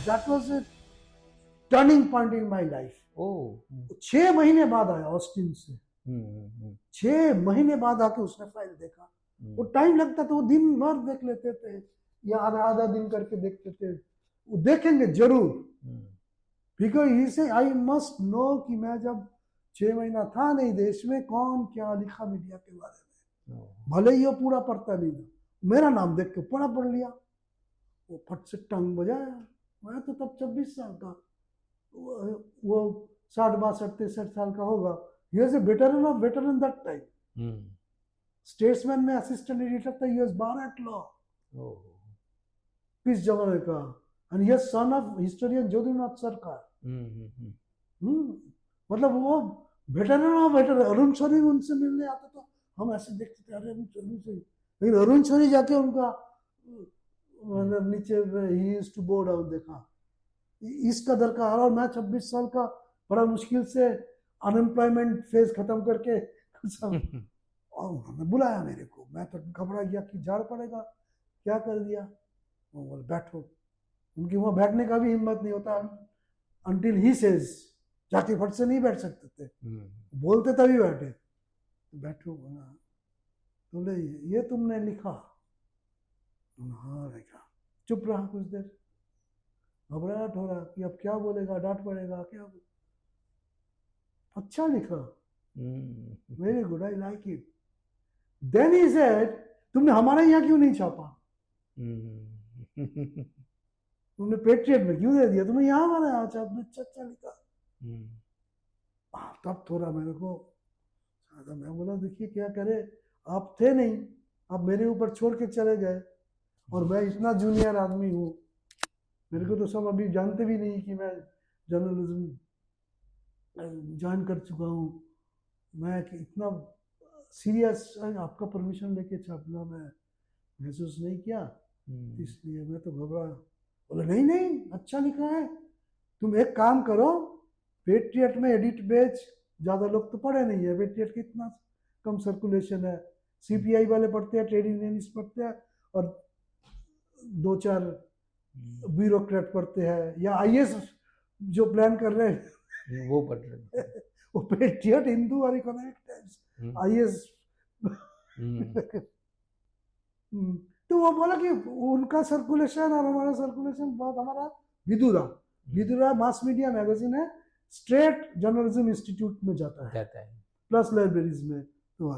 That was a turning point in my life. 6 महीने बाद आया ऑस्टिन से, 6 महीने बाद आके उसने फाइल देखा। वो टाइम लगता था, वो दिन भर देख लेते थे या आधा आधा दिन करके देखते थे। वो देखेंगे जरूर, बिकॉज ही से आई मस्ट नो कि मैं जब 6 महीना था नहीं देश में, कौन क्या लिखा मीडिया के बारे में, भले ही वो पूरा पढ़ता नहीं था, मेरा नाम देख के पढ़ लिया, वो फट से टंग बजाया। मैं तो तब 26 साल का, वो 60-62-63 साल का होगा। He was a veteran of veteran that time. Statesman में असिस्टेंट एडिटर था, he was bar at law किस जमाने का, and he son of historian Jyotinath Sarkar. मतलब वो veteran of veteran. Arun Shourie उनसे मिलने आता तो हम ऐसे देखते थे, अरे अरुण शौरी, लेकिन अरुण शौरी जाके उनका मतलब नीचे ही यूज्ड टू बो डाउन देखा, इस कदर का। और मैं 26 साल का बड़ा मुश्किल से अनएम्प्लॉयमेंट फेज खत्म करके और उन्होंने बुलाया मेरे को, मैं तो घबरा गया कि झाड़ पड़ेगा, क्या कर दिया। वो बोले बैठो, उनकी वहाँ बैठने का भी हिम्मत नहीं होता, अंटिल ही सेज, जाके फट से नहीं बैठ सकते थे, बोलते तभी बैठे। तो बैठो, बोले ये तुमने लिखा? हाँ लिखा। चुप रहा कुछ देर, घबराहट हो रहा कि अब क्या बोलेगा, डांट पड़ेगा क्या। अच्छा लिखा, very good, I like it. Then he said, तुमने हमारे यहाँ क्यों नहीं छापा? तुमने पेट्रियट में क्यों दे दिया? तुम्हें यहाँ हमारे यहाँ छाप, अच्छा लिखा। तब थोड़ा मेरे को, मैं बोला देखिए क्या करे, आप थे नहीं, आप मेरे ऊपर छोड़ के चले गए, और मैं इतना जूनियर आदमी हूँ, मेरे को तो सब अभी जानते भी नहीं कि मैं जर्नलिज्म ज्वाइन कर चुका हूँ। मैं इतना सीरियस आपका परमिशन लेके छापना मैं महसूस नहीं किया, इसलिए मैं तो घबरा। बोले नहीं अच्छा लिखा है, तुम एक काम करो, पेट्रियट में एडिट पेज ज़्यादा लोग तो पढ़े नहीं है, पेट्रियट की इतना कम सर्कुलेशन है, सीपीआई वाले पढ़ते हैं, ट्रेड यूनियनिस्ट पढ़ते हैं, और 2-4 ब्यूरोक्रेट पढ़ते हैं, या आईएएस जो प्लान कर रहे हैं वो पढ़ रहे हैं। वो पेट्रियट, हिंदू और इकोनॉमिक टाइम्स, आईएएस। तो वो बोला कि उनका सर्कुलेशन और हमारा सर्कुलेशन बहुत, हमारा विदुरा मास मीडिया मैगजीन है, स्ट्रेट जर्नलिज्म इंस्टीट्यूट में जाता है प्लस लाइब्रेरीज में। तो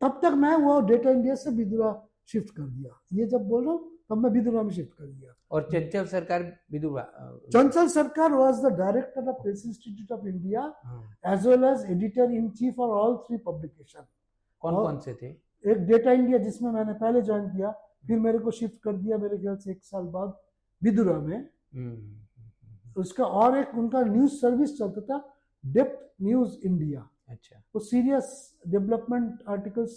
तब तक मैं वो डेटा इंडिया से विदुरा शिफ्ट कर दिया। ये जब बोल रहा हूँ तब मैं विदुरा में शिफ्ट कर दिया। और चंचल सरकार Vidura, Chanchal Sarkar was the director of Press institute of India as well as editor in chief for all 3 publication. कौन से थे? एक डेटा इंडिया जिसमें मैंने पहले ज्वाइन किया, फिर मेरे को शिफ्ट कर दिया मेरे ख्याल से 1 साल बाद विदुरा में। उसका और एक उनका न्यूज सर्विस चलता था, डेप्थ न्यूज इंडिया। अच्छा। वो सीरियस डेवलपमेंट आर्टिकल्स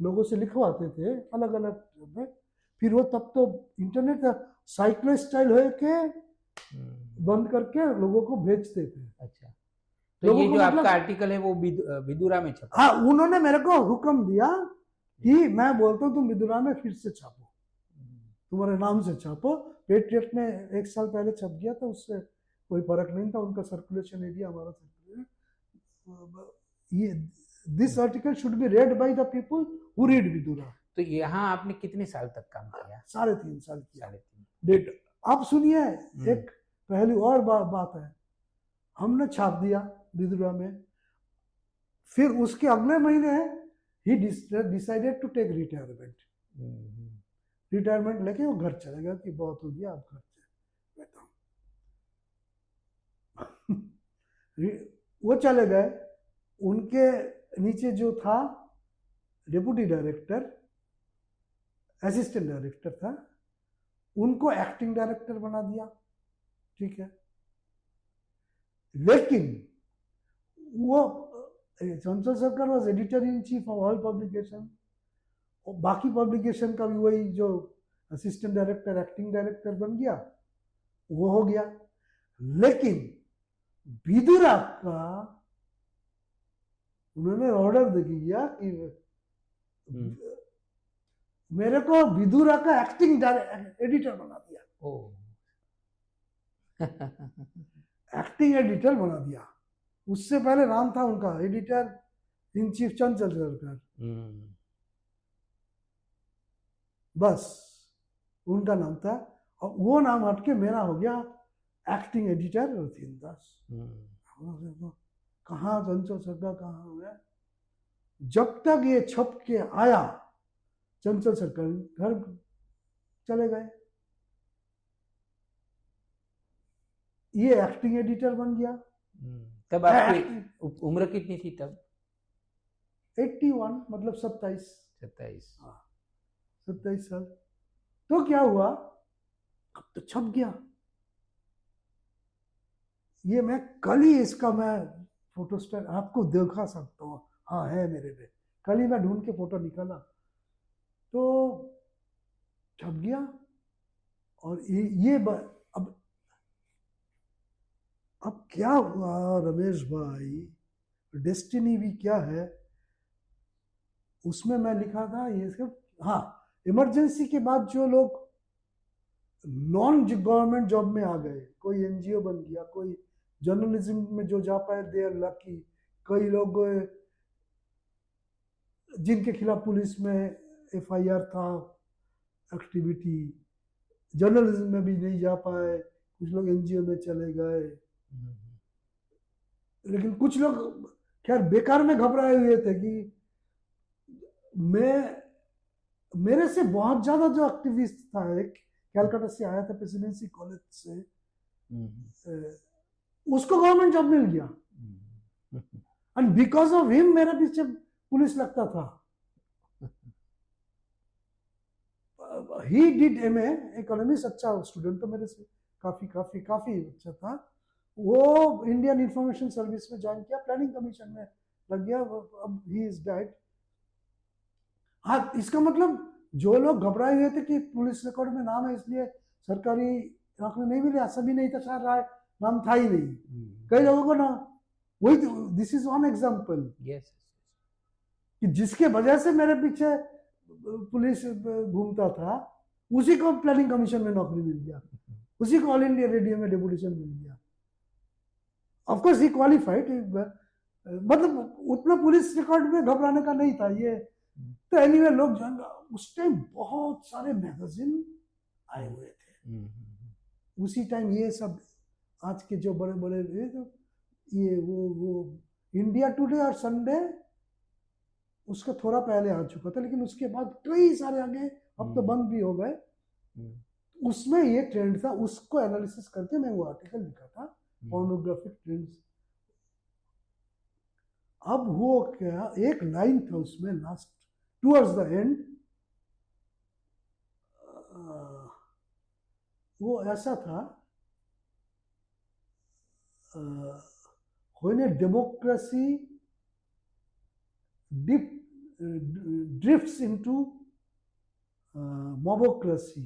लोगों से लिखवाते थे अलग अलग में। फिर वो तब तो इंटरनेट का साइक्लो स्टाइल हो के बंद करके लोगों को भेजते थे। अच्छा, तो ये जो आपका आर्टिकल है वो विदुरा में छपा? हाँ, उन्होंने मेरे को हुक्म दिया कि मैं बोलता हूँ तुम विदुरा में फिर से छापो, तुम्हारे नाम से छापो। पेट्रियट में 1 साल पहले छप गया था, उससे कोई फर्क नहीं था, उनका सर्कुलेशन एरिया हमारा सर्कुलेशन। ये this article should be red by the people who read Vidura. तो यहाँ आपने कितने साल तक काम किया? 3.5 साल किया। 3.5 डेट। अब सुनिए, एक पहली और बात है, हमने छाप दिया विदुरा में, फिर उसके अगले महीने ही decided to take retirement. Retirement लेके वो घर चले गया कि बहुत हो गया, अब घर बैठा हूँ। वो चले गए, उनके नीचे जो था डेप्यूटी डायरेक्टर, असिस्टेंट डायरेक्टर था, उनको एक्टिंग डायरेक्टर बना दिया, ठीक है। लेकिन वो चंचल Sarkar was editor in chief of all publication, और बाकी पब्लिकेशन का भी वही जो असिस्टेंट डायरेक्टर एक्टिंग डायरेक्टर बन गया, वो हो गया। लेकिन विदुरा का उन्होंने ऑर्डर दे दिया कि मेरे को विदुरा का एक्टिंग एडिटर बना दिया। एक्टिंग एडिटर बना दिया। उससे पहले नाम था उनका एडिटर इन चीफ चंचल सरकार, बस उनका नाम था। और वो नाम हटके मेरा हो गया एक्टिंग एडिटर रथिन दास। कहाँ चंचल सरकार कहाँ है? जब तक ये छप के आया चंचल सरकार घर चले गए। ये एक्टिंग एडिटर बन गया। तब आपकी उम्र कितनी थी तब? 81, मतलब 27 साल। तो क्या हुआ, अब तो छप गया। ये मैं कल ही इसका मैं फोटो स्टाइल आपको दिखा सकता हूँ। हाँ है मेरे पे, कल ही मैं ढूंढ के फोटो निकाला तो छप गया। और ये अब क्या हुआ रमेश भाई, डेस्टिनी भी क्या है, उसमें मैं लिखा था ये सब। हाँ, इमरजेंसी के बाद जो लोग नॉन गवर्नमेंट जॉब में आ गए, कोई एनजीओ बन गया, कोई जर्नलिज्म में जो जा पाए दे आर लकी। कई लोग जिनके खिलाफ पुलिस में एफआईआर था, एक्टिविटी, जर्नलिज्म में भी नहीं जा पाए, कुछ लोग एनजीओ में चले गए। लेकिन कुछ लोग खैर बेकार में घबराए हुए थे कि मेरे से बहुत ज्यादा जो एक्टिविस्ट था, एक कैलकाटा से आया था प्रेसिडेंसी कॉलेज से, उसको गवर्नमेंट जॉब मिल गया। एंड बिकॉज ऑफ हिम मेरे पीछे पुलिस लगता था। ही डिड एमए इकोनॉमिक्स, अच्छा स्टूडेंट तो मेरे से काफी काफी काफी अच्छा था। वो इंडियन इंफॉर्मेशन सर्विस में ज्वाइन किया, प्लानिंग कमीशन में लग गया। अब ही इज डेड। हाँ, इसका मतलब जो लोग घबराए हुए थे कि पुलिस रिकॉर्ड में नाम है इसलिए सरकारी नौकरी नहीं मिली, ऐसा भी नहीं था। शायद राय नाम था ही नहीं। कई लोगों को ना, वही दिस इज वन एग्जाम्पल कि जिसके वजह से मेरे पीछे पुलिस घूमता था, उसी को प्लानिंग कमीशन में नौकरी मिल गया, उसी को ऑल इंडिया रेडियो में डेपुटेशन मिल गया। ऑफ कोर्स ही क्वालिफाइड, मतलब उतना पुलिस रिकॉर्ड में घबराने का नहीं था ये। तो एनीवे लोग जान, उस टाइम बहुत सारे मैगजीन आए हुए थे। उसी टाइम ये सब आज के जो बड़े बड़े ये वो इंडिया टुडे और संडे उसका थोड़ा पहले आ चुका था, लेकिन उसके बाद कई सारे आगे, अब तो बंद भी हो गए। उसमें ये ट्रेंड था, उसको एनालिसिस करके मैं वो आर्टिकल लिखा था, पोर्नोग्राफिक ट्रेंड्स। अब वो क्या, एक लाइन था उसमें लास्ट टुवर्ड्स द एंड, वो ऐसा था, when a democracy drifts into mobocracy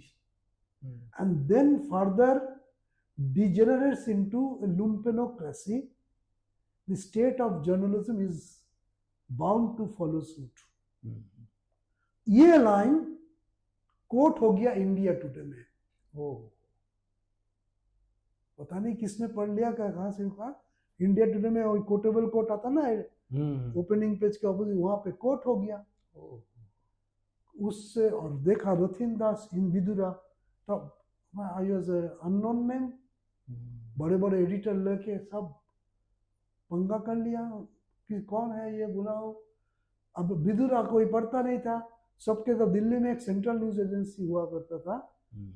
and then further degenerates into a lumpenocracy, the state of journalism is bound to follow suit. ये लाइन कोट हो गया इंडिया टुडे में। पता नहीं किसने पढ़ लिया, कहाँ से कहा, इंडिया टुडे में वही कोटेबल कोट आता ना ओपनिंग पेज के ऑपोजिट, वहां पे कोट हो गया उससे। और देखा रथिन दास इन विदुरा, तब आई वाज अननोन नेम, बड़े बड़े एडिटर लेके सब पंगा कर लिया कि कौन है ये, बुलाओ। अब विदुरा कोई पढ़ता नहीं था सबके। तो दिल्ली में एक सेंट्रल न्यूज एजेंसी हुआ करता था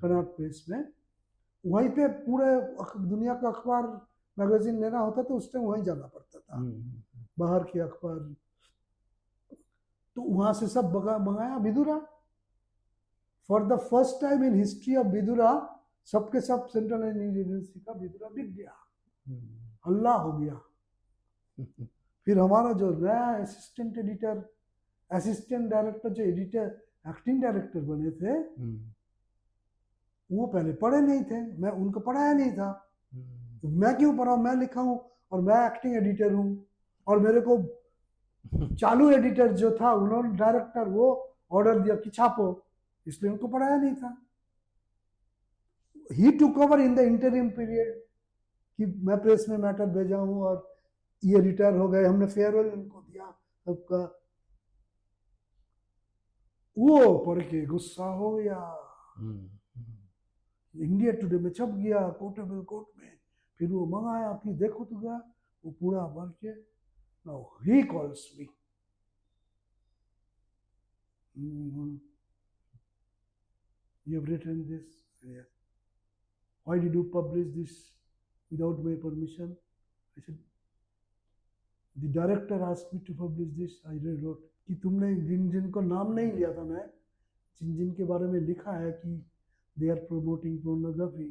कनॉट प्लेस में, वहीं पे पूरे दुनिया का अखबार मैगजीन लेना होता तो उस टाइम वहीं जाना पड़ता था, बाहर के अखबार। तो वहां से सब मंगाया Vidura. For the first time in history of Vidura, सबके सब सेंट्रल न्यूज एजेंसी का विदुरा बिक गया, अल्लाह हो गया। फिर हमारा जो नया असिस्टेंट डायरेक्टर, जो एडिटर एक्टिंग डायरेक्टर बने थे, वो पहले पढ़े नहीं थे, मैं उनको पढ़ाया नहीं था। मैं क्यों पढ़ाऊं, मैं लिखा हूं और मैं एक्टिंग एडिटर हूं। और मेरे को चालू एडिटर जो था, उन्होंने डायरेक्टर वो ऑर्डर दिया कि छापो, इसलिए उनको पढ़ाया नहीं था। He took over in the interim period कि मैं प्रेस में मैटर भेजा हूँ और ये रिटायर हो गए, हमने फेयरवेल इनको दिया सबका। वो पढ़ के गुस्सा हो गया, इंडिया टुडे में छप गया, कोर्टेबल कोर्ट में। फिर वो मंगाया कि देखो तो क्या, वो पूरा भर के। Now he calls me, you have written this, yeah. Why did you publish this without my permission? I said, the director asked me to publish this. I wrote कि तुमने जिनको नाम नहीं लिया था, मैं जिनके बारे में लिखा है कि they are promoting pornography,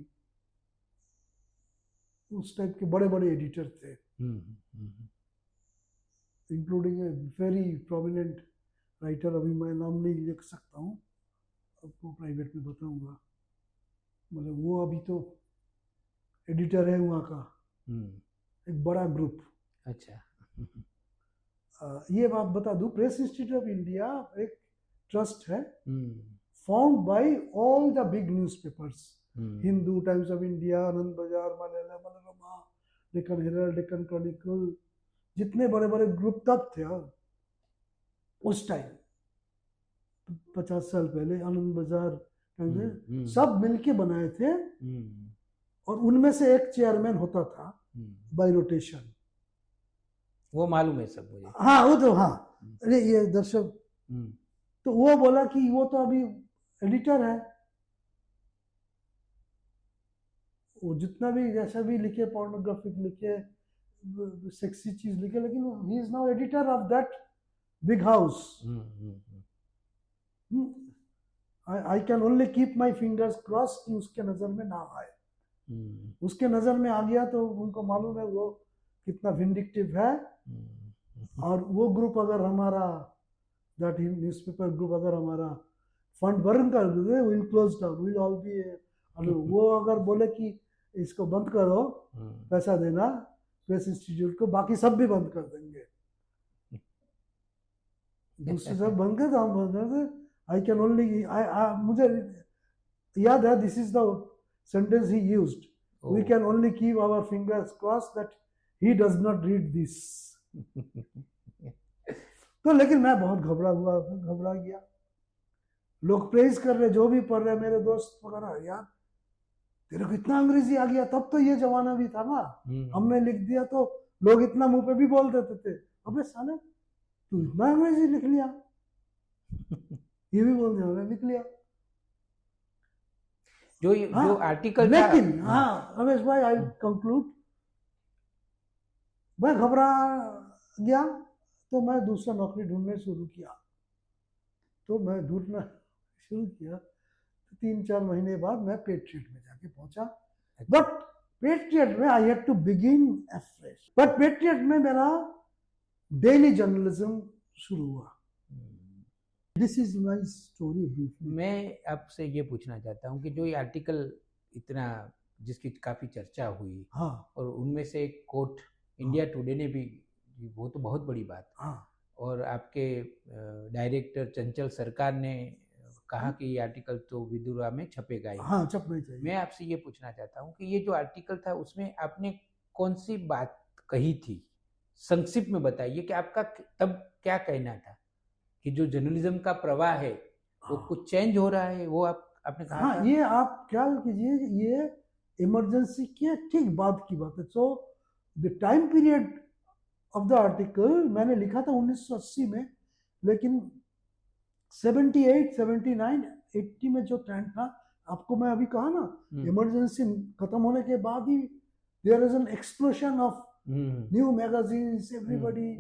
उस टाइप के बड़े बड़े एडिटर थे, including a very prominent writer, अभी मैं नाम नहीं लिख सकता हूँ, आपको प्राइवेट में बताऊंगा। मतलब वो अभी तो एडिटर है वहाँ का, एक बड़ा ग्रुप। अच्छा। ये बात बता दूं, प्रेस इंस्टीट्यूट ऑफ इंडिया एक ट्रस्ट है, found by all the big newspapers, Hindu, Times of India, Anand Bazar, Malayala, Manorama, Deccan Herald, Deccan Chronicle, जितने बड़े बड़े ग्रुप तब थे उस टाइम 50 साल पहले, आनंद बाजार, सब मिलके बनाए थे। और उनमें से एक चेयरमैन होता था बाय रोटेशन। वो मालूम है सब मुझे। हाँ वो तो, हाँ अरे ये दर्शक, तो वो बोला कि वो तो अभी एडिटर है, वो जितना भी जैसा भी लिखे, पोर्नोग्राफिक लिखे, सेक्सी चीज लिखे, लेकिन he is now editor of that big house. I can only keep my fingers cross कि उसके नजर में ना आए। उसके नजर में आ गया तो उनको मालूम है वो कितना विंडिक्टिव है। और वो ग्रुप अगर हमारा, दैट न्यूज़पेपर ग्रुप अगर हमारा फंड बर्न कर दे, will close down, will all be, वो अगर बोले कि इसको बंद करो, पैसा देना प्रेस इंस्टीट्यूट को, बाकी सब भी बंद कर देंगे। दूसरे सब बंद कर, हम बंद कर दे। आई कैन ओनली, मुझे याद है, this is the sentence he used, we can only keep our fingers cross that he does not read this. तो लेकिन मैं बहुत घबरा गया। लोग प्रेज कर रहे, जो भी पढ़ रहे, मेरे दोस्त वगैरह, यार तेरे को इतना अंग्रेजी आ गया, तब तो ये जमाना भी था ना, हमने लिख दिया तो लोग इतना मुंह पे भी बोल देते थे, अबे साले तू इतना अंग्रेजी लिख लिया, ये भी बोल दिया, लिख लिया। जो आर्टिकल, लेकिन हाँ रमेश भाई, आई कंक्लूड, मैं घबरा गया तो मैं दूसरा नौकरी ढूंढने शुरू किया। तो मैं ढूंढना शुरू किया, 3-4 महीने बाद मैं पेट्रियट में जाके पहुंचा। बट पेट्रियट में I had to begin afresh. But Patriot में मेरा डेली जर्नलिज्म शुरू हुआ। This is my story. मैं आपसे ये पूछना चाहता हूँ कि जो ये आर्टिकल इतना, जिसकी काफी चर्चा हुई, हाँ, और उनमें से एक कोट इंडिया टुडे ने भी, वो तो बहुत बड़ी बात, हाँ, और आपके डायरेक्टर चंचल सरकार ने कहा कि ये आर्टिकल तो विदुरा में छपेगा ही। हाँ, छपना चाहिए। मैं आपसे ये पूछना चाहता हूँ कि ये जो आर्टिकल था उसमें आपने कौन सी बात कही थी, संक्षिप्त में बताइए कि आपका तब क्या कहना था कि जो जर्नलिज्म का प्रवाह है वो कुछ चेंज हो रहा है, वो आपने कहा हाँ, था? ये आप क्या कीजिए, ये इमरजेंसी के ठीक बाद की बात है। So the time period of the article मैंने लिखा था 1980 में, लेकिन 78, 79, 80 में जो ट्रेंड था, आपको मैं अभी कहा ना, इमरजेंसी खत्म होने के बाद ही there is an explosion of new magazines, everybody,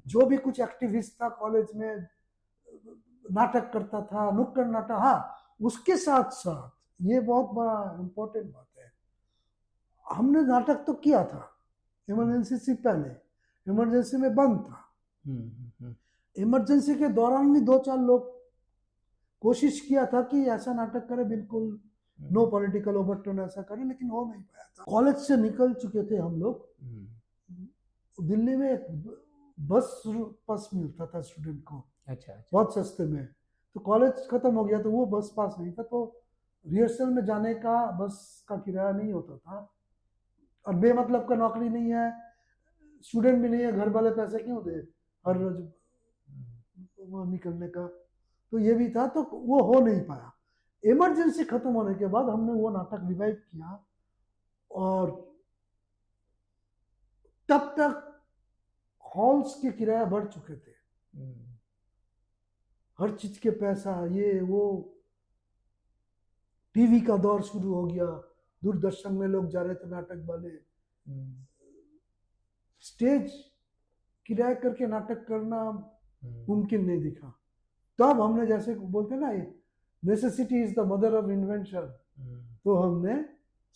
जो भी कुछ एक्टिविस्ट था कॉलेज में, नाटक करता था, नुक्कड़ नाटक। हाँ, उसके साथ साथ ये बहुत बड़ा इम्पोर्टेंट बात है, हमने नाटक तो किया था इमरजेंसी से पहले, इमरजेंसी में बंद था। इमरजेंसी के दौरान भी 2-4 लोग कोशिश किया था कि ऐसा नाटक करे, बिल्कुल नो पॉलिटिकल ओवरटोन ऐसा करे, लेकिन हो नहीं पाया था। कॉलेज से निकल चुके थे हम लोग, दिल्ली में एक बस पास मिलता था स्टूडेंट को, अच्छा, बहुत सस्ते में। तो कॉलेज खत्म हो गया तो वो बस पास नहीं था, तो रिहर्सल में जाने का बस का किराया नहीं होता था, और बेमतलब का नौकरी नहीं है, स्टूडेंट भी नहीं है, घर वाले पैसे क्यों दे हर रोज वो निकलने का, तो ये भी था, तो वो हो नहीं पाया। इमरजेंसी खत्म होने के बाद हमने वो नाटक रिवाइव किया, और तब तक हॉल्स के किराया बढ़ चुके थे, हर चीज के पैसा, ये वो, टीवी का दौर शुरू हो गया, दूरदर्शन में लोग जा रहे थे नाटक वाले, स्टेज किराया करके नाटक करना मुमकिन नहीं दिखा। तब हमने, जैसे बोलते ना, necessity is the mother of invention, तो हमने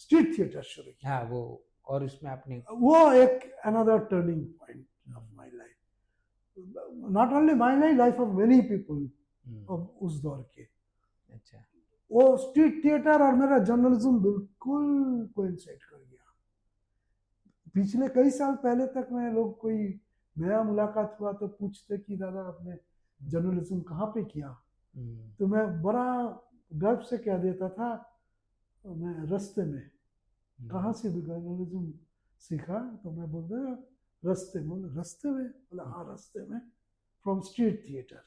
स्ट्रीट थिएटर शुरू किया। हाँ, वो, और उसमें आपने, वो एक another turning point of my life, not only my life, life of many people of उस दौर के। अच्छा, वो स्ट्रीट थिएटर और मेरा जर्नलिज्म बिल्कुल कोइंसाइड कर गया। पिछले कई साल पहले तक मैं, लोग कोई नया मुलाकात हुआ तो पूछते कि दादा आपने जर्नलिज्म कहाँ पे किया, तो मैं बड़ा गर्व से कह देता था, मैं रास्ते में। कहाँ से जर्नलिज्म सीखा, तो मैं बोलता रास्ते में। बोले रास्ते में? बोला हाँ रास्ते में, फ्रॉम स्ट्रीट थिएटर।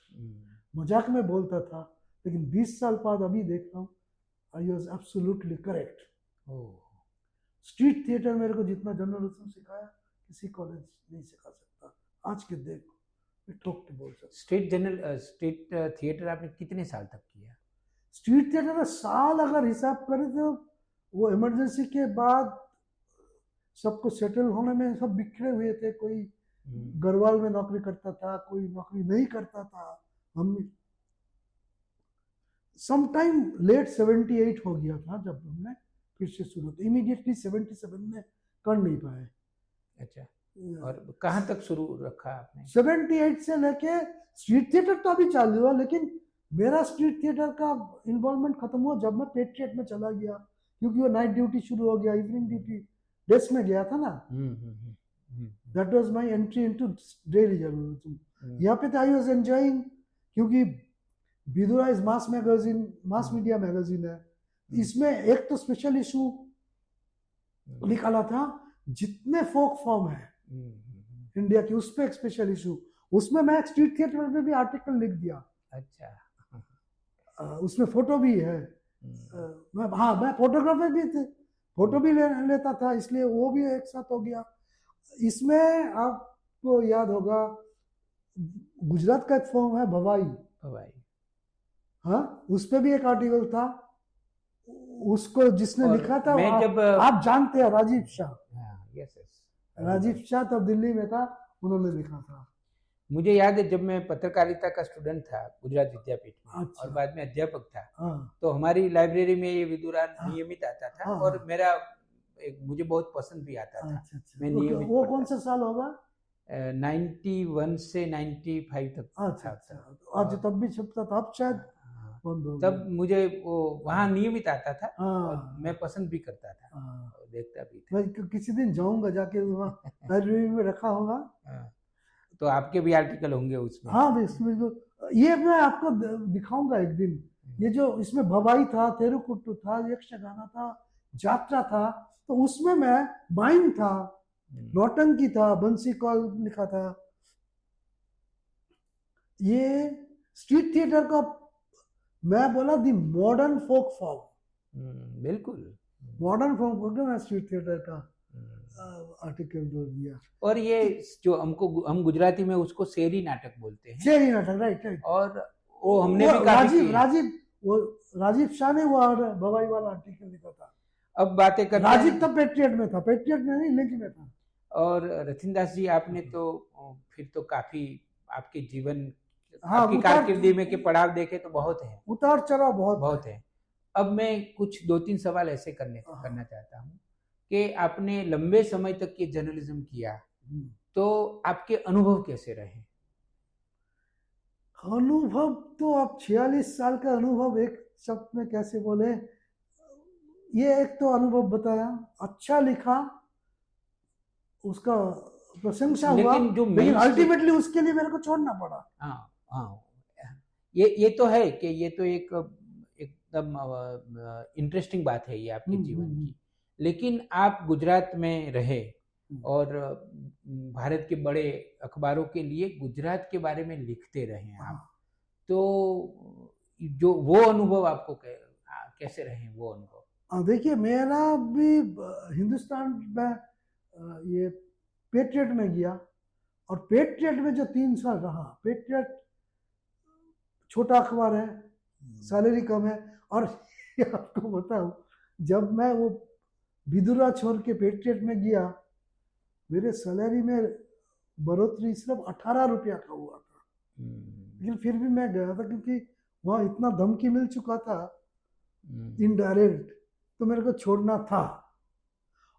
मजाक में बोलता था, लेकिन 20 साल बाद अभी देख रहा हूँ, I was absolutely correct. Street theatre मेरे को जितना जर्नलिज्म सिखाया, किसी कॉलेज नहीं सिखा सकता। आज के देख मैं ठोक के बोल सकता। स्ट्रीट थिएटर आपने कितने साल तक किया? स्ट्रीट थिएटर का साल अगर हिसाब करें तो वो इमरजेंसी के बाद सबको सेटल होने में सब बिखरे हुए थे। कोई गढ़वाल में नौकरी करता था, कोई नौकरी नहीं करता था। हम समटाइम लेट 78 हो गया था जब हमने फिर से शुरू, इमीडिएटली 77 में कर नहीं पाए। अच्छा, और कहाँ तक शुरू रखा आपने? 78 से लेके स्ट्रीट थिएटर तो अभी चालू हुआ, लेकिन मेरा स्ट्रीट थिएटर का इन्वॉल्वमेंट खत्म हुआ जब मैं पेट्रियट में चला गया, क्योंकि वो नाइट ड्यूटी शुरू हो गया, इवनिंग ड्यूटी डेस्क में गया था ना। That was my entry into daily journalism. यहाँ पे आई वाज एंजॉयिंग, क्योंकि Vidura is mass magazine, mass media magazine है। इसमें एक तो स्पेशल इशू निकाला था, जितने फोक फॉर्म है इंडिया की, उस पर एक स्पेशल इशू, उसमें मैं स्ट्रीट थिएटर में भी आर्टिकल लिख दिया। अच्छा, उसमें फोटो भी है। मैं फोटोग्राफर भी थे, फोटो भी लेता था, इसलिए वो भी एक साथ हो गया। इसमें आपको याद होगा, गुजरात का एक फॉर्म है भवाई, हाँ, उस पर भी एक आर्टिकल था। उसको जिसने लिखा था, आप जानते हैं, राजीव शाह। राजीव शाह तब दिल्ली में था, उन्होंने लिखा था। मुझे याद है जब मैं पत्रकारिता का स्टूडेंट था गुजरात विद्यापीठ में, अच्छा। और बाद में अध्यापक था, तो हमारी लाइब्रेरी में ये विदुरा नियमित आता था, और मेरा मुझे बहुत पसंद भी आता था। अच्छा। मैं नियमित वो कौन सा साल होगा? 91 से 95 तक। अच्छा, आज तब भी छपता था, अब शायद बंद हो गया। तब मुझे वो वहाँ नियमित आता था, और मैं पसंद भी करता था, देखता भी था। मैं किसी दिन जाऊंगा, जाके वहाँ लाइब्रेरी में रखा होगा, तो आपके भी आर्टिकल होंगे उसमें। हाँ, इसमें ये मैं आपको दिखाऊंगा एक दिन। ये जो इसमें भवाई था, तेरुकुट्टू था, यक्षगाना था, जात्रा था, तो उसमें मैं माइम था, नौटंकी था, बंसी कौल लिखा था। ये स्ट्रीट थिएटर का, मैं बोला दी मॉडर्न फोक फॉर्म। बिल्कुल modern folk form, street theatre का आर्टिकल जो दिया। और ये जो हम गुजराती में उसको शेरी नाटक बोलते हैं। शेरी नाटक, राइट। और वो हमने भी काफी राजीव शाह ने वो भवाई वाला आर्टिकल लिखा था। अब बातें करते राजीव तब पेट्रियट में था, पेट्रियट में नहीं, लिंक में था। और रथिनदास जी, आपने तो फिर तो काफी आपके जीवन, आपकी कारकिर्दी में के पड़ाव देखे तो बहुत है, उतार चढ़ाव बहुत है। अब मैं कुछ 2-3 सवाल ऐसे करना चाहता हूँ कि आपने लंबे समय तक ये जर्नलिज्म किया, तो आपके अनुभव कैसे रहे? अनुभव तो आप 46 साल का अनुभव एक शब्द में कैसे बोले। ये एक तो अनुभव बताया, अच्छा लिखा, उसका प्रशंसा हुआ, लेकिन अल्टीमेटली उसके लिए मेरे को छोड़ना पड़ा। हाँ, ये तो है कि ये तो एक मतलब इंटरेस्टिंग बात है ये आपके जीवन हम्म। की। लेकिन आप गुजरात में रहे हम्म। और भारत के बड़े अखबारों के लिए गुजरात के बारे में लिखते रहे हैं आप, हाँ। तो जो वो अनुभव आपको कैसे रहे वो अनुभव? देखिए मेरा भी हिंदुस्तान में ये पेट्रियट में गया, और पेट्रियट में जो 3 साल रहा, पेट्रियट छोटा अखबार है, सैलरी कम है, और ये आपको बताऊं, जब मैं वो विदुरा छोड़ के पेट्रियट में गया, मेरे सैलरी में बढ़ोतरी सिर्फ 18 रुपया का हुआ था। लेकिन फिर भी मैं गया था, क्योंकि वहाँ इतना धमकी मिल चुका था इनडायरेक्ट, तो मेरे को छोड़ना था।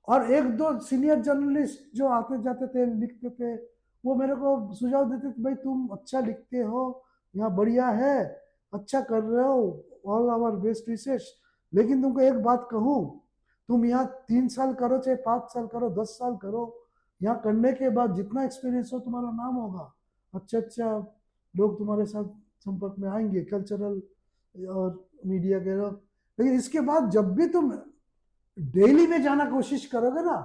और एक दो सीनियर जर्नलिस्ट जो आते जाते थे, लिखते थे, वो मेरे को सुझाव देते थे, भाई तुम अच्छा लिखते हो, यहाँ बढ़िया है, अच्छा कर रहे हो, ऑल आवर बेस्ट विशेष, लेकिन तुमको एक बात कहूँ, तुम यहाँ 3 साल करो, चाहे 5 साल करो, 10 साल करो, यहाँ करने के बाद जितना एक्सपीरियंस हो तुम्हारा नाम होगा, अच्छा अच्छा लोग तुम्हारे साथ संपर्क में आएंगे, कल्चरल और मीडिया के लोग। लेकिन इसके बाद जब भी तुम डेली में जाना कोशिश करोगे ना,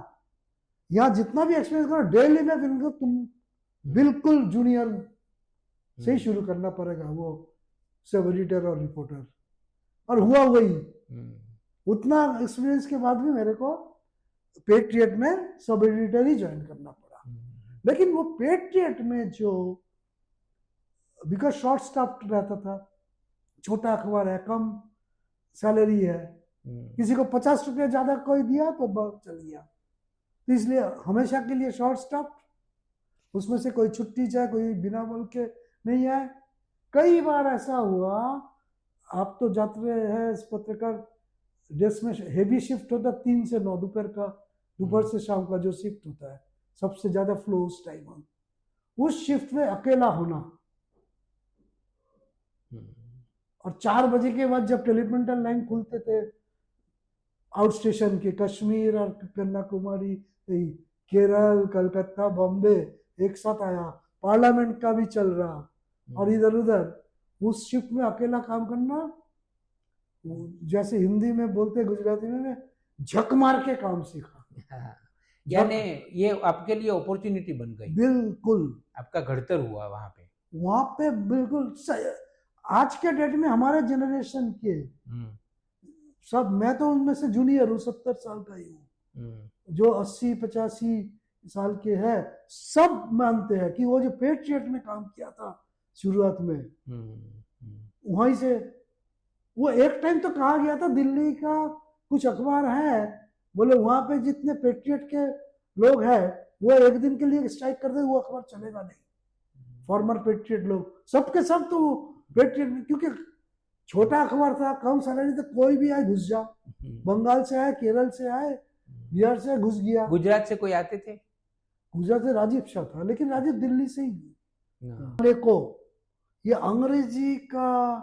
यहाँ जितना भी एक्सपीरियंस करो डेली में, फिर तुम बिल्कुल जूनियर से ही शुरू करना पड़ेगा, वो सब एडिटर और रिपोर्टर। और हुआ वही, उतना एक्सपीरियंस के बाद भी मेरे को पेट्रियट में सब एडिटर ही ज्वाइन करना पड़ा। लेकिन वो पेट्रियट में जो, बिकॉज शॉर्ट स्टाफ रहता था, छोटा अखबार है, कम सैलरी है, किसी को 50 रुपया ज्यादा कोई दिया तो चल गया, तो इसलिए हमेशा के लिए शॉर्ट स्टाफ, उसमें से कोई छुट्टी चाहे कोई बिना बोल के नहीं आए। कई बार ऐसा हुआ, आप तो जाते हैं पत्रकार डेस्क में, हेवी शिफ्ट होता 3 से 9 दोपहर का, दोपहर से शाम का जो शिफ्ट होता है, सबसे ज्यादा फ्लो उस टाइम, उस शिफ्ट में अकेला होना, और 4 बजे के बाद जब टेलीप्रिंटर लाइन खुलते थे आउट स्टेशन के, कश्मीर और कन्याकुमारी, केरल, कलकत्ता, बॉम्बे एक साथ आया, पार्लियामेंट का भी चल रहा, और इधर उधर, उस शिफ्ट में अकेला काम करना, जैसे हिंदी में बोलते, गुजराती में झक मार के काम सीखा। यानी ये आपके लिए अपॉर्चुनिटी बन गई, बिल्कुल आपका घड़तर हुआ वहां पे बिल्कुल। आज के डेट में हमारे जनरेशन के सब, मैं तो उनमें से जूनियर हूँ, 70 साल का ही हूँ, जो 80-85 साल के हैं, सब मानते हैं कि वो जो पेट्रियट में काम किया था शुरुआत में, वहीं से वो एक टाइम तो कहा गया था, दिल्ली का कुछ अखबार है, बोले वहां पे जितने पेट्रियट के लोग हैं, वो एक दिन के लिए स्ट्राइक कर दे, वो अखबार चलेगा नहीं। फॉर्मर पेट्रियट लोग सबके सब तो पेट्रियट, क्योंकि छोटा अखबार था, कम सैलरी, तो कोई भी आए घुस जा, बंगाल से आए, केरल से आए, बिहार से घुस गया। गुजरात से कोई आते थे? गुजरात से राजीव शाह था, लेकिन राजीव दिल्ली से ही। देखो ये अंग्रेजी का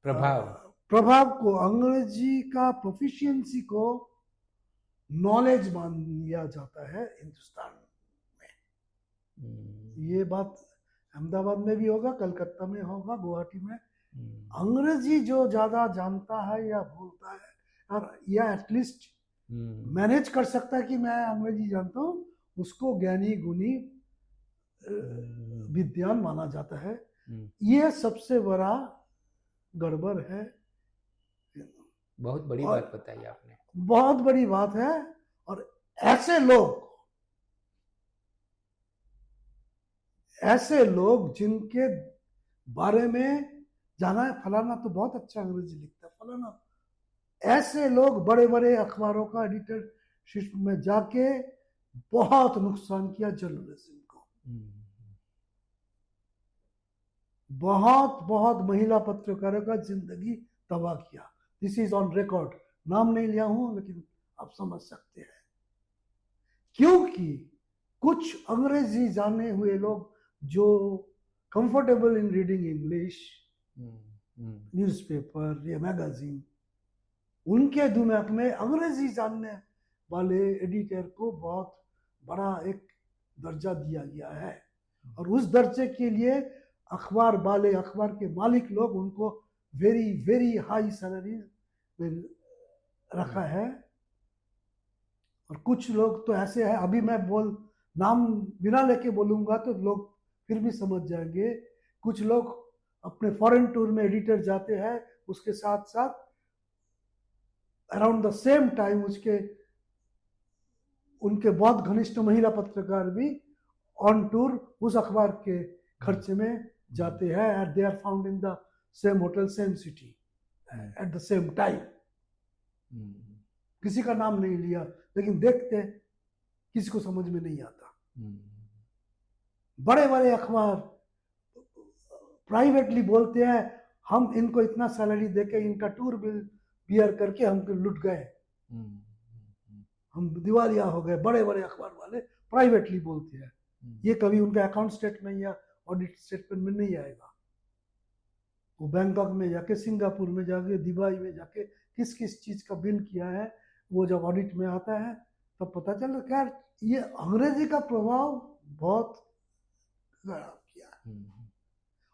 प्रभाव को, अंग्रेजी का प्रोफिशिएंसी को नॉलेज मान लिया जाता है हिंदुस्तान में। ये बात अहमदाबाद में भी होगा, कलकत्ता में होगा, गुवाहाटी में। अंग्रेजी जो ज्यादा जानता है या बोलता है, और या एटलीस्ट मैनेज कर सकता है कि मैं अंग्रेजी जानता हूँ, उसको ज्ञानी गुणी विद्वान माना जाता है। ये सबसे बड़ा गड़बड़ है। बहुत बड़ी बात बताई आपने, बहुत बड़ी बात है। और ऐसे लोग जिनके बारे में जाना है, फलाना तो बहुत अच्छा अंग्रेजी लिखता है, फलाना, ऐसे लोग बड़े बड़े अखबारों का एडिटरशिप में जाके बहुत नुकसान किया जर्नलिज्म को। बहुत बहुत महिला पत्रकारों का जिंदगी तबाह किया। दिस इज ऑन रिकॉर्ड, नाम नहीं लिया हूं, लेकिन आप समझ सकते हैं। क्योंकि कुछ अंग्रेजी जाने हुए लोग जो comfortable in reading English newspaper या मैगजीन, उनके दिमाग में अंग्रेजी जानने वाले एडिटर को बहुत बड़ा एक दर्जा दिया गया है, और उस दर्जे के लिए अखबार वाले, अखबार के मालिक लोग उनको वेरी वेरी हाई सैलरी में रखा है। और कुछ लोग तो ऐसे हैं, अभी मैं नाम बिना लेके बोलूंगा तो लोग फिर भी समझ जाएंगे। कुछ लोग अपने फॉरेन टूर में एडिटर जाते हैं, उसके साथ साथ अराउंड द सेम टाइम उनके बहुत घनिष्ठ महिला पत्रकार भी ऑन टूर उस अखबार के खर्चे में जाते हैं, and they are found in the same hotel same city at the same time. किसी का नाम नहीं लिया, लेकिन देखते किसी को समझ में नहीं आता। बड़े बड़े अखबार प्राइवेटली बोलते हैं हम इनको इतना सैलरी देके इनका टूर बिल बियर करके हमको लुट गए, हम दिवालिया हो गए। बड़े बड़े अखबार वाले प्राइवेटली बोलते हैं, ये कभी उनके अकाउंट स्टेटमेंट या ऑडिट स्टेटमेंट में नहीं आएगा। वो बैंकॉक में जाके, सिंगापुर में जाके, दुबई में जाके किस किस चीज का बिल किया है, वो जब ऑडिट में आता है तब पता चल। खैर, ये अंग्रेजी का प्रभाव बहुत किया है,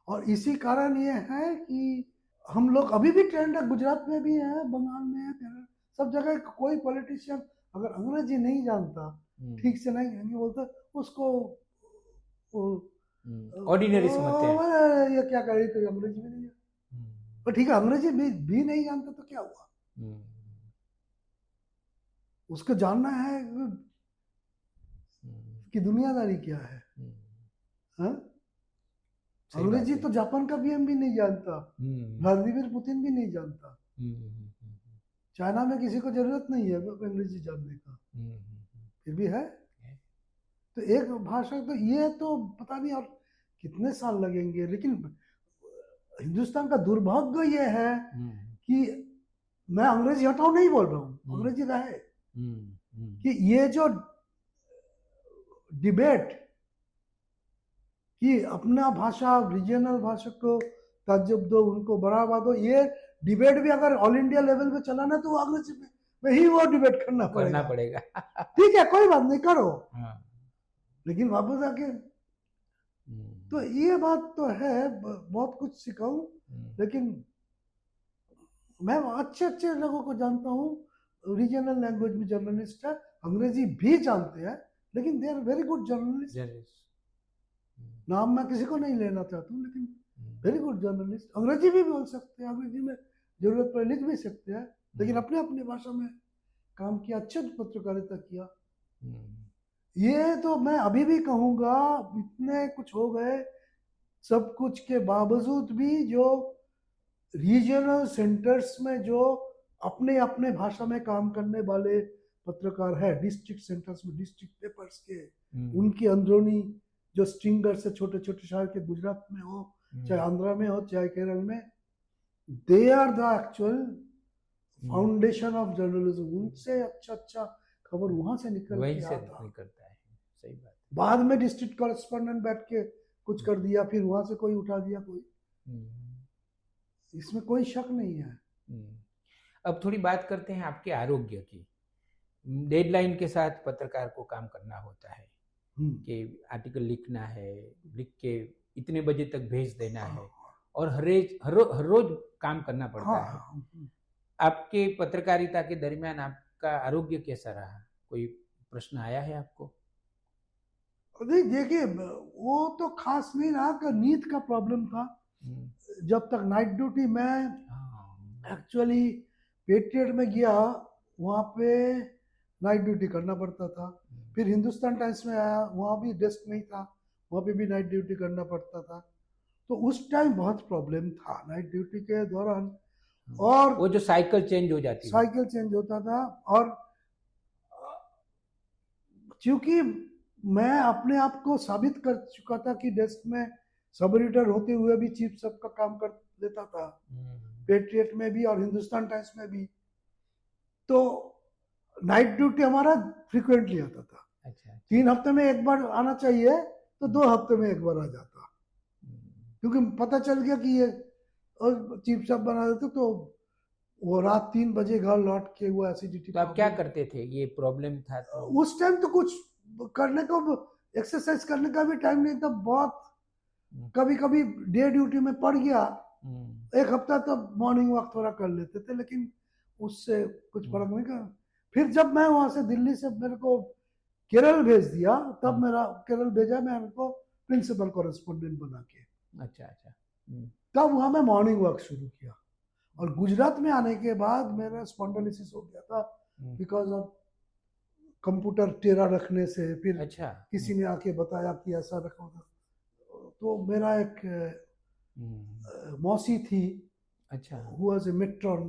और इसी कारण ये है कि हम लोग अभी भी ट्रेंड है, गुजरात में भी है, बंगाल में है, केरल, सब जगह कोई पॉलिटिशियन अगर अंग्रेजी नहीं जानता, ठीक से नहीं बोलता, उसको ऑर्डिनरी समझते हैं। ये क्या करे, तो अंग्रेजी में नहीं है, पर ठीक है अंग्रेजी भी नहीं जानता तो क्या हुआ, उसको जानना है कि दुनियादारी क्या है। हाँ? अंग्रेजी तो जापान का पीएम भी नहीं जानता, व्लादिमीर पुतिन भी नहीं जानता, चाइना में किसी को जरूरत नहीं है अंग्रेजी जानने का, फिर भी है। तो एक भाषा, तो ये तो पता नहीं और कितने साल लगेंगे। लेकिन हिंदुस्तान का दुर्भाग्य ये है कि मैं अंग्रेजी हटाओ नहीं बोल रहा हूँ, अंग्रेजी रहे, कि ये जो डिबेट कि अपना भाषा, रीजनल भाषा को ताज्जुब दो, उनको बढ़ावा दो, ये डिबेट भी अगर ऑल इंडिया लेवल पे चलाना तो अंग्रेजी में ही वो डिबेट करना पड़ेगा। ठीक है, कोई बात नहीं, करो। लेकिन वापस आके तो ये बात तो है, बहुत कुछ सिखाऊं, लेकिन मैं अच्छे अच्छे लोगों को जानता हूँ, रीजनल लैंग्वेज में जर्नलिस्ट है, अंग्रेजी भी जानते हैं, लेकिन they are very good journalist. नाम मैं किसी को नहीं लेना चाहता हूँ, लेकिन वेरी गुड जर्नलिस्ट, अंग्रेजी भी बोल सकते हैं, अंग्रेजी में जरूरत पर लिख भी सकते हैं, लेकिन अपने अपने भाषा में काम किया, अच्छे पत्रकारिता किया। ये तो मैं अभी भी कहूँगा, इतने कुछ हो गए, सब कुछ के बावजूद भी जो रीजनल सेंटर्स में जो अपने अपने भाषा में काम करने वाले पत्रकार है, डिस्ट्रिक्ट सेंटर्स में, डिस्ट्रिक्ट पेपर्स के, उनकी अंदरूनी जो स्ट्रिंगर से छोटे छोटे शहर के, गुजरात में हो, चाहे आंध्रा में हो, चाहे केरल में, they are the actual foundation of journalism. उनसे अच्छा खबर वहां से निकलता है। सही बात। बाद में डिस्ट्रिक्ट कॉरेस्पॉन्डेंट बैठ के कुछ कर दिया, फिर वहां से कोई उठा दिया, कोई, इसमें कोई शक नहीं है। अब थोड़ी बात करते हैं आपके आरोग्य की। डेडलाइन के साथ पत्रकार को काम करना होता है कि आर्टिकल लिखना है, लिख के इतने बजे तक भेज देना है, और हर रोज काम करना पड़ता है। आपके पत्रकारिता के दरमियान आपका आरोग्य कैसा रहा? कोई प्रश्न आया है आपको? नहीं, देखिए वो तो खास नहीं रहा, कि नींद का प्रॉब्लम था। जब तक नाइट ड्यूटी, मैं एक्चुअली पेट्रियट में गया, वहाँ पे नाइट ड्यूटी करना पड़ता था। फिर हिंदुस्तान टाइम्स में आया, वहाँ भी डेस्क नहीं था, वहाँ पे भी नाइट ड्यूटी करना पड़ता था। तो उस टाइम बहुत प्रॉब्लम था नाइट ड्यूटी के दौरान। और वो जो साइकिल चेंज हो जाती, साइकिल चेंज होता था, और क्योंकि मैं अपने आप को साबित कर चुका था कि डेस्क में सब एडिटर होते हुए भी चीफ सबका काम कर देता था, पेट्रियट में भी और हिंदुस्तान टाइम्स में भी। तो नाइट ड्यूटी हमारा फ्रीक्वेंटली आता था। अच्छा। 3 हफ्ते में एक बार आना चाहिए, तो 2 हफ्ते में एक बार आ जाता, क्योंकि पता चल गया कि ये और चीफ साहब बना देते, तो वो रात 3 बजे घर लौट के वो एसिडिटी। तो आप क्या करते थे? ये प्रॉब्लम था तो उस टाइम तो कुछ करने को, एक्सरसाइज करने का भी टाइम नहीं था। बहुत कभी कभी डे ड्यूटी में पड़ गया एक हफ्ता तो मॉर्निंग वॉक थोड़ा कर लेते थे, लेकिन उससे कुछ फर्क नहीं कर। फिर जब मैं वहां से दिल्ली से मेरे को केरल भेज दिया, तब मेरा केरल भेजा मेरे को प्रिंसिपल कॉरेस्पॉन्डेंट बना के। अच्छा अच्छा। तब वहां मैं मॉर्निंग वॉक शुरू किया। और गुजरात में आने के बाद मेरा स्पॉन्डिलोसिस हो गया था बिकॉज ऑफ कंप्यूटर टेढ़ा रखने से। फिर अच्छा। किसी ने आके बताया कि ऐसा रखो, तो मेरा एक मौसी थी, अच्छा, हु वाज ए मेट्रॉन,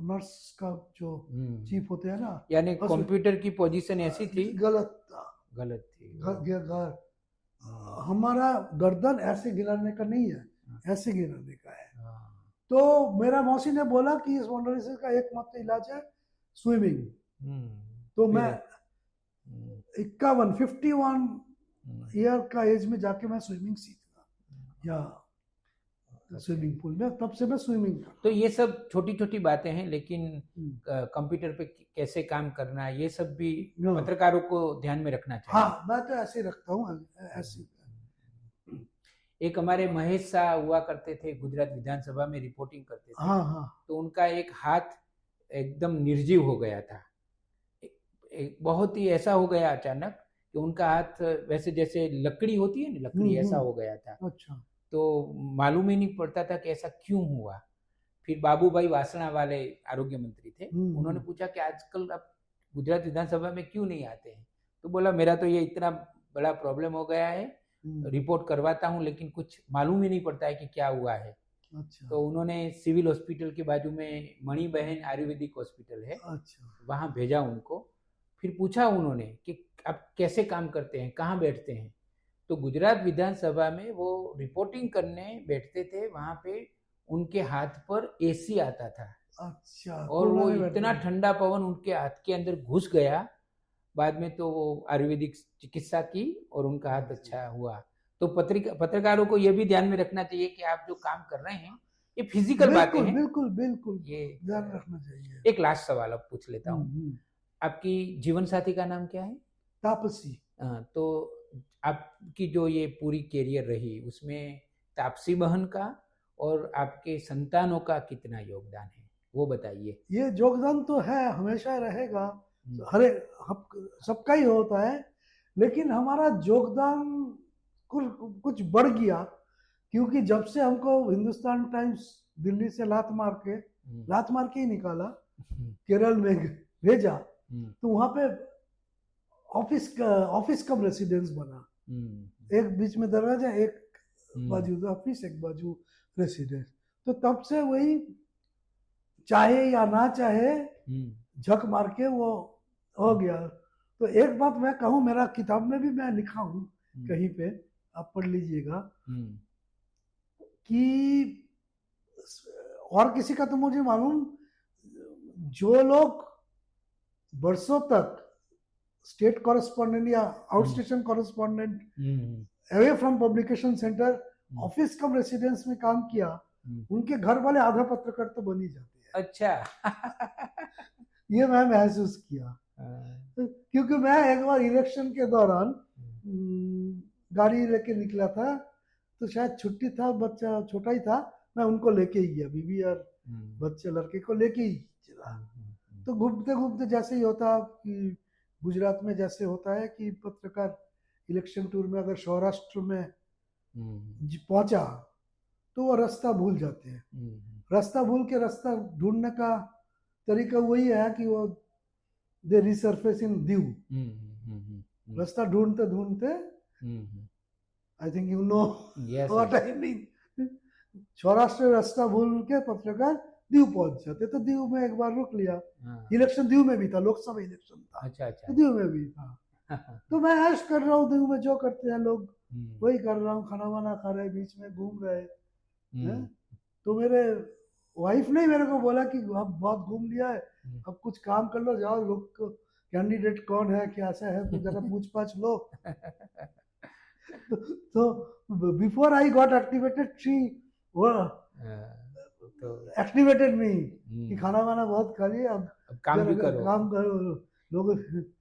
नर्स का जो चीफ होते हैं ना, यानी कंप्यूटर की पोजीशन ऐसी थी, गलत गलत थी। हमारा गर्दन ऐसे गिराने का नहीं है, ऐसे गिराने का है। तो मेरा मौसी ने बोला कि इस स्पॉन्डिलोसिस का एकमात्र इलाज है स्विमिंग। तो मैं 51 ईयर का एज में जाके मैं स्विमिंग सीखा, या स्विमिंग पूल में, तब से मैं स्विमिंग। तो ये सब छोटी छोटी बातें हैं, लेकिन कंप्यूटर पे कैसे काम करना, ये सब भी पत्रकारों को ध्यान में रखना चाहिए। हाँ, मैं तो ऐसे रखता हूँ, ऐसे। एक हमारे महेश शाह हुआ करते थे, गुजरात विधानसभा में रिपोर्टिंग करते थे। हाँ हाँ। तो उनका एक हाथ एकदम निर्जीव हो गया था, एक बहुत ही ऐसा हो गया अचानक कि उनका हाथ वैसे जैसे लकड़ी होती है ना, लकड़ी ऐसा हो गया था। अच्छा। तो मालूम ही नहीं पड़ता था कि ऐसा क्यों हुआ। फिर बाबूभाई वासणा वाले आरोग्य मंत्री थे, उन्होंने पूछा कि आजकल आप गुजरात विधानसभा में क्यों नहीं आते हैं। तो बोला मेरा तो ये इतना बड़ा प्रॉब्लम हो गया है, रिपोर्ट करवाता हूँ लेकिन कुछ मालूम ही नहीं पड़ता है कि क्या हुआ है। अच्छा। तो उन्होंने सिविल हॉस्पिटल के बाजू में मणि बहन आयुर्वेदिक हॉस्पिटल है, अच्छा, वहां भेजा उनको। फिर पूछा उन्होंने कि आप कैसे काम करते हैं, कहाँ बैठते हैं। तो गुजरात विधानसभा में वो रिपोर्टिंग करने बैठते थे, वहां पे उनके हाथ पर एसी आता था। अच्छा। और वो इतना ठंडा पवन उनके हाथ के अंदर घुस गया। बाद में तो वो आयुर्वेदिक चिकित्सा की और उनका हाथ अच्छा हुआ। तो पत्रकारों को ये भी ध्यान में रखना चाहिए कि आप जो काम कर रहे हैं ये फिजिकल बातें हैं। बिल्कुल बिल्कुल, ये ध्यान रखना चाहिए। एक लास्ट सवाल अब पूछ लेता हूँ, आपकी जीवन साथी का नाम क्या है? तापसी। तो आपकी जो ये पूरी कैरियर रही, उसमें तापसी बहन का और आपके संतानों का कितना योगदान है, वो बताइए। ये योगदान तो है, हमेशा रहेगा, हरे सबका ही होता है, लेकिन हमारा योगदान कुछ बढ़ गया, क्योंकि जब से हमको हिंदुस्तान टाइम्स दिल्ली से लात मार के ही निकाला, केरल में भेजा, तो वहां पे ऑफिस कम रेसिडेंस बना। एक बीच में दरवाजा, एक बाजू ऑफिस, एक बाजू रेसिडेंस। तो तब से वही चाहे या ना चाहे झक मार के वो हो गया। तो एक बात मैं कहूँ, मेरा किताब में भी मैं लिखा हूँ कहीं पे, आप पढ़ लीजिएगा, कि और किसी का तो मुझे मालूम, जो लोग बरसों तक स्टेट कॉरेस्पॉन्डेंट या out station correspondent away from publication centre office come residence में काम किया, उनके घर वाले आधा पत्रकार तो बन ही जाते हैं। अच्छा। ये मैं महसूस किया, क्योंकि मैं एक बार इलेक्शन के दौरान गाड़ी लेके निकला था, तो शायद छुट्टी था, बच्चा छोटा ही था, मैं उनको लेके ही गया, बीवी और बच्चे लड़के को लेके ही चला। तो घूमते घूमते जैसे ही होता कि गुजरात में जैसे होता है कि पत्रकार इलेक्शन टूर में अगर सौराष्ट्र में पहुंचा तो वो रास्ता भूल जाते हैं। रास्ता भूल के रास्ता ढूंढने का तरीका वही है कि वो दे रिसर्फेस इन दीव। रास्ता ढूंढते ढूंढते, I think you know what I mean, Saurashtra रास्ता भूल के पत्रकार दीव पहुंच जाते। तो दीव में एक बार रुक लिया, इलेक्शन दीव में भी था, लोकसभा इलेक्शन था। अच्छा, तो दीव में भी था। तो मैं ऐश कर रहा हूँ, दीव में जो करते हैं लोग वही कर रहा हूँ, खाना वाना खा रहे, बीच में घूम रहे हैं। तो मेरे वाइफ ने मेरे को बोला कि अब बहुत घूम लिया है, अब कुछ काम कर लो, जाओ, लोग कैंडिडेट कौन है, कैसा है, तो जरा पूछ पाछ लो। तो before I got activated, she activated me कि खाना वाना बहुत खा लिया, अब काम भी करो, काम करो लोग।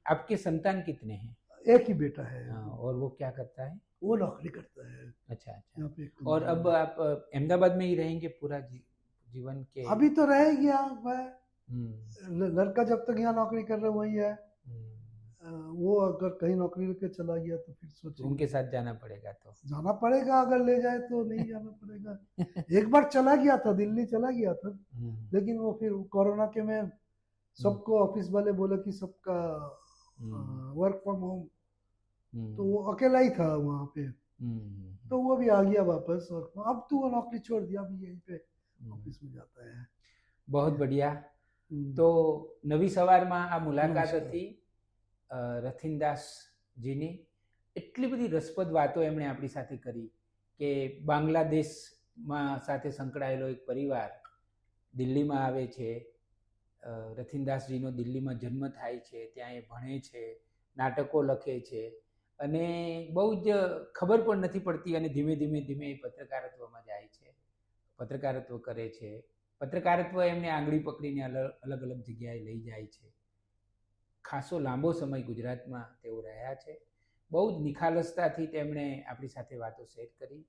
आपके संतान कितने हैं? एक ही बेटा है। और वो क्या करता है? वो नौकरी करता है। अच्छा अच्छा। और अब आप अहमदाबाद में ही रहेंगे जीवन के? अभी तो रह गया मैं, हम्म, लड़का जब तक यहाँ नौकरी कर रहा है वही है। हम्म। वो अगर कहीं नौकरी लेके चला गया तो फिर तो सोचेंगे। उनके साथ जाना पड़ेगा तो। जाना पड़ेगा, अगर ले जाए तो नहीं जाना पड़ेगा। एक बार चला गया था, दिल्ली चला गया था, लेकिन वो फिर कोरोना के में सबको ऑफिस वाले बोले कि सबका वर्क फ्रॉम होम, तो वो अकेला ही था वहाँ पे, तो वो भी आ गया वापस। और अब तो वो नौकरी छोड़ दिया, अभी यहीं पे ऑफिस में जाता है। बहुत बढ़िया। हम्म। તો નવી સવારમાં આ મુલાકાત નમસ્કાર. હતી રથીનદાસજીની. એટલી બધી રસપ્રદ વાતો એમણે આપણી સાથે કરી કે બાંગ્લાદેશમાં સાથે સંકળાયેલો એક પરિવાર દિલ્હીમાં આવે છે. રથીનદાસજીનો દિલ્હીમાં જન્મ થાય છે, ત્યાં એ ભણે છે, નાટકો લખે છે અને બહુ જ ખબર પણ નથી પડતી અને ધીમે ધીમે ધીમે એ પત્રકારત્વમાં જાય છે, પત્રકારત્વ કરે છે. પત્રકારત્વ એમને આંગળી પકડીને અલગ અલગ જગ્યાએ લઈ જાય છે. ખાસો લાંબો સમય ગુજરાતમાં તેઓ રહ્યા છે. બહુ જ નિખાલસતાથી તેમણે આપણી સાથે વાતો શેર કરી.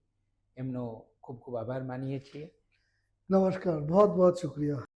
એમનો ખૂબ ખૂબ આભાર માનીએ છીએ. नमस्कार, बहुत बहुत शुक्रिया.